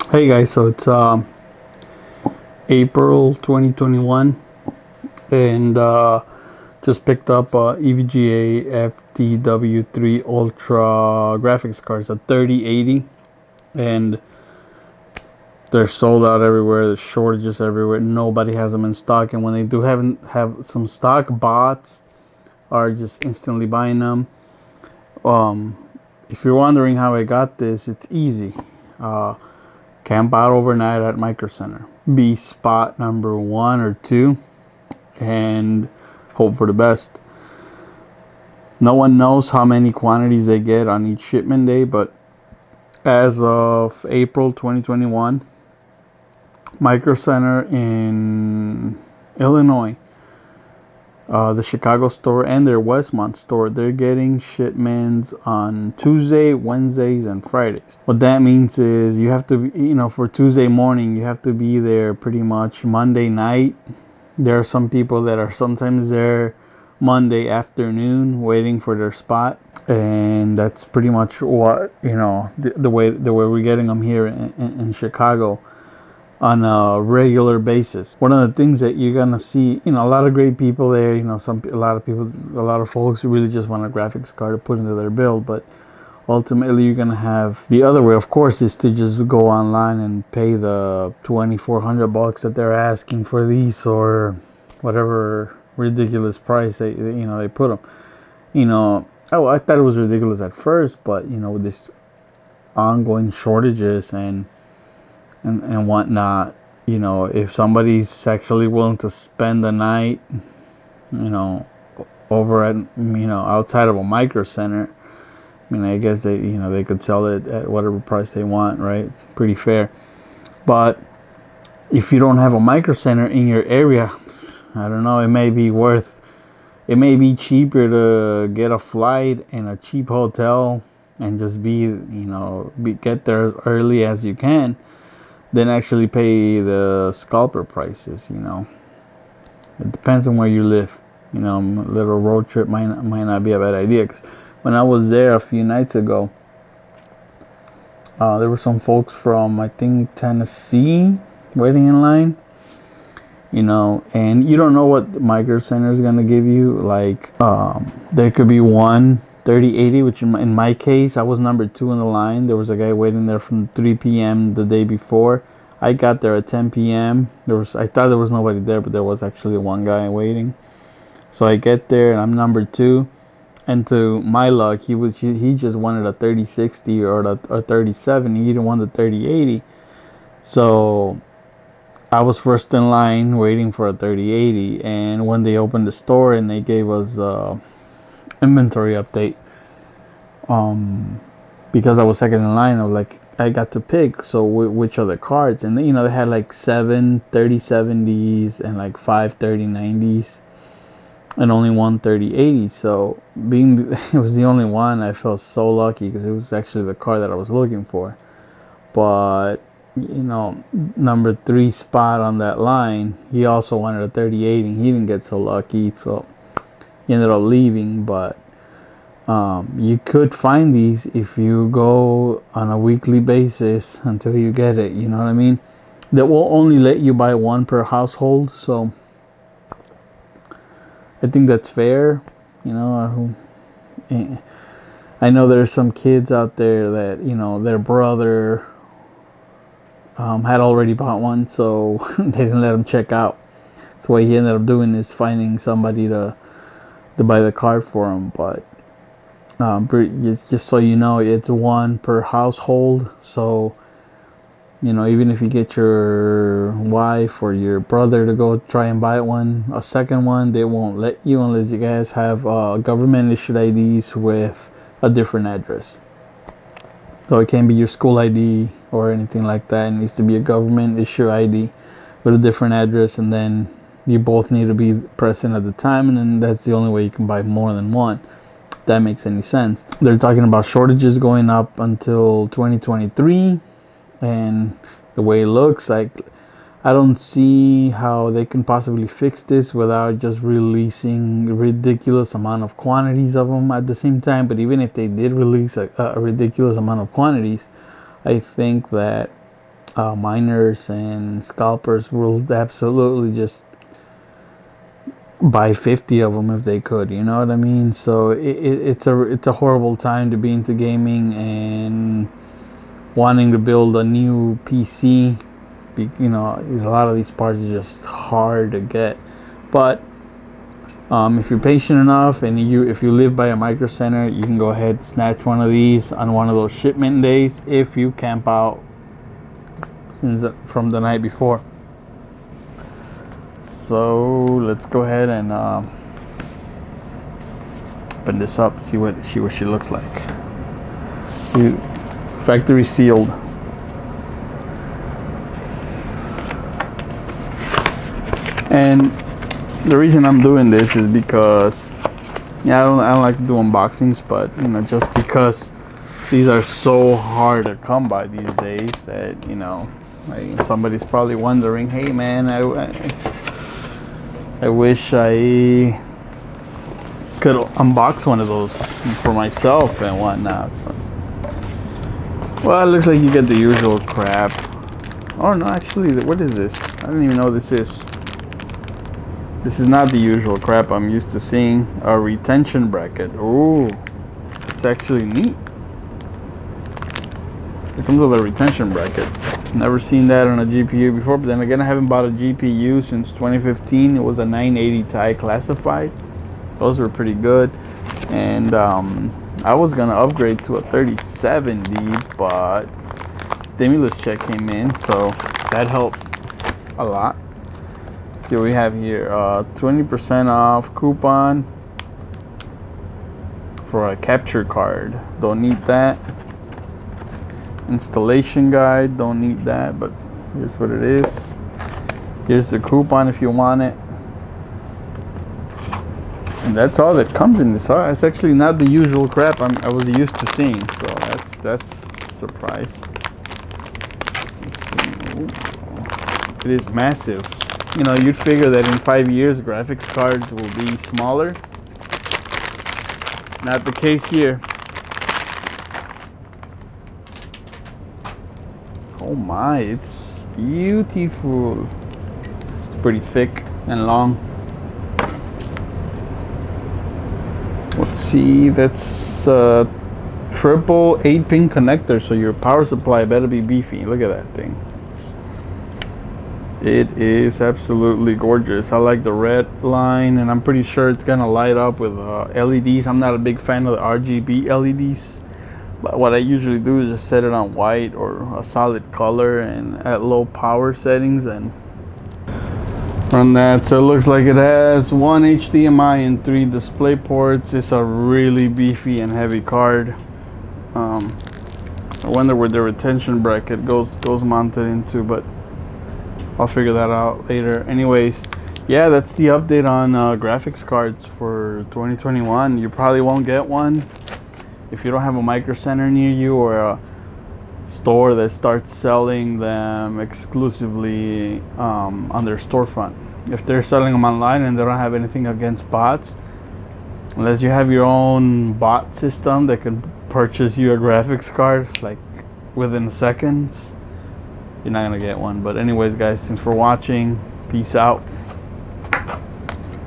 Hey guys, so it's April 2021, and just picked up EVGA FTW3 Ultra graphics cards, a 3080, and they're sold out everywhere. There's shortages everywhere. Nobody has them in stock, and when they do have some stock, bots are just instantly buying them. Um, if you're wondering how I got this, it's easy. Camp out overnight at Micro Center. Be spot number 1 or 2 and hope for the best. No one knows how many quantities they get on each shipment day, but as of April 2021, Micro Center in Illinois, the Chicago store, and their Westmont store, they're getting shipments on Tuesday, Wednesdays, and Fridays. What that means is you have to be, for Tuesday morning, you have to be there pretty much Monday night. There are some people that are sometimes there Monday afternoon waiting for their spot, and that's pretty much what the way we're getting them here in Chicago on a regular basis. One of the things that you're gonna see, a lot of great people there. A lot of folks who really just want a graphics card to put into their build, but ultimately you're gonna have the other way, of course, is to just go online and pay the $2,400 that they're asking for these, or whatever ridiculous price they put them. I thought it was ridiculous at first, but with this ongoing shortages and whatnot, if somebody's actually willing to spend the night, over at, outside of a Micro Center, I guess they could sell it at whatever price they want, right? Pretty fair. But if you don't have a Micro Center in your area, I don't know, it may be cheaper to get a flight and a cheap hotel and just get there as early as you can, then actually pay the scalper prices. It depends on where you live. A little road trip might not be a bad idea, because when I was there a few nights ago, there were some folks from, I think, Tennessee waiting in line, and you don't know what Micro Center is going to give you. Like, there could be one 3080, which in my case, I was number 2 in the line. There was a guy waiting there from 3 p.m. the day before. I got there at 10 p.m. I thought there was nobody there, but there was actually one guy waiting. So I get there and I'm number 2. And to my luck, he just wanted a 3060 or a 3070. He didn't want the 3080. So I was first in line waiting for a 3080. And when they opened the store and they gave us inventory update, because I was second in line, I got to pick which of the cards, and they had like 7 3070s and like 5 3090s and only one 3080. So being it was the only one, I felt so lucky, because it was actually the card that I was looking for. But number 3 spot on that line, he also wanted a 3080. He didn't get so lucky, so he ended up leaving. But you could find these if you go on a weekly basis until you get it. You know what I mean? That will only let you buy one per household, so I think that's fair. I know there's some kids out there that their brother had already bought one, so they didn't let him check out. So what he ended up doing is finding somebody to buy the card for him. But just so you know, it's one per household. So even if you get your wife or your brother to go try and buy a second one, they won't let you unless you guys have government issued IDs with a different address. So it can't be your school ID or anything like that. It needs to be a government issue ID with a different address, and then you both need to be present at the time, and then that's the only way you can buy more than one, if that makes any sense. They're talking about shortages going up until 2023, and the way it looks, like, I don't see how they can possibly fix this without just releasing a ridiculous amount of quantities of them at the same time. But even if they did release a ridiculous amount of quantities, I think that miners and scalpers will absolutely just buy 50 of them if they could, you know what I mean? So it's a horrible time to be into gaming and wanting to build a new PC. You know, a lot of these parts are just hard to get. But if you're patient enough and if you live by a micro center, you can go ahead and snatch one of these on one of those shipment days if you camp out from the night before. So let's go ahead and open this up, see what she looks like. Factory sealed. And the reason I'm doing this is because, yeah, I don't like to do unboxings, but you know, just because these are so hard to come by these days that, you know, somebody's probably wondering, hey man, I wish I could unbox one of those for myself and whatnot. So, well, it looks like you get the usual crap. Oh no, actually, what is this? I don't even know what this is. This is not the usual crap I'm used to seeing. A retention bracket. Oh, it's actually neat. It comes with a retention bracket. Never seen that on a GPU before, but then again, I haven't bought a GPU since 2015. It was a 980 Ti classified. Those were pretty good. And I was gonna upgrade to a 3070, but stimulus check came in, so that helped a lot. See what we have here, 20% off coupon for a capture card. Don't need that. Installation guide, don't need that, but here's what it is. Here's the coupon if you want it. And that's all that comes in this. It's actually not the usual crap I was used to seeing, so that's a surprise. It is massive. You know, you'd figure that in 5 years graphics cards will be smaller. Not the case here. Oh my, it's beautiful. It's pretty thick and long. Let's see, that's a triple 8-pin connector, so your power supply better be beefy. Look at that thing. It is absolutely gorgeous. I like the red line, and I'm pretty sure it's gonna light up with LEDs. I'm not a big fan of the RGB LEDs, but what I usually do is just set it on white or a solid color and at low power settings and run that. So it looks like it has one HDMI and 3 display ports. It's a really beefy and heavy card. I wonder where the retention bracket goes mounted into, but I'll figure that out later. Anyways, yeah, that's the update on graphics cards for 2021. You probably won't get one if you don't have a micro center near you or a store that starts selling them exclusively on their storefront. If they're selling them online and they don't have anything against bots, unless you have your own bot system that can purchase you a graphics card like within seconds, you're not gonna get one. But anyways, guys, thanks for watching. Peace out.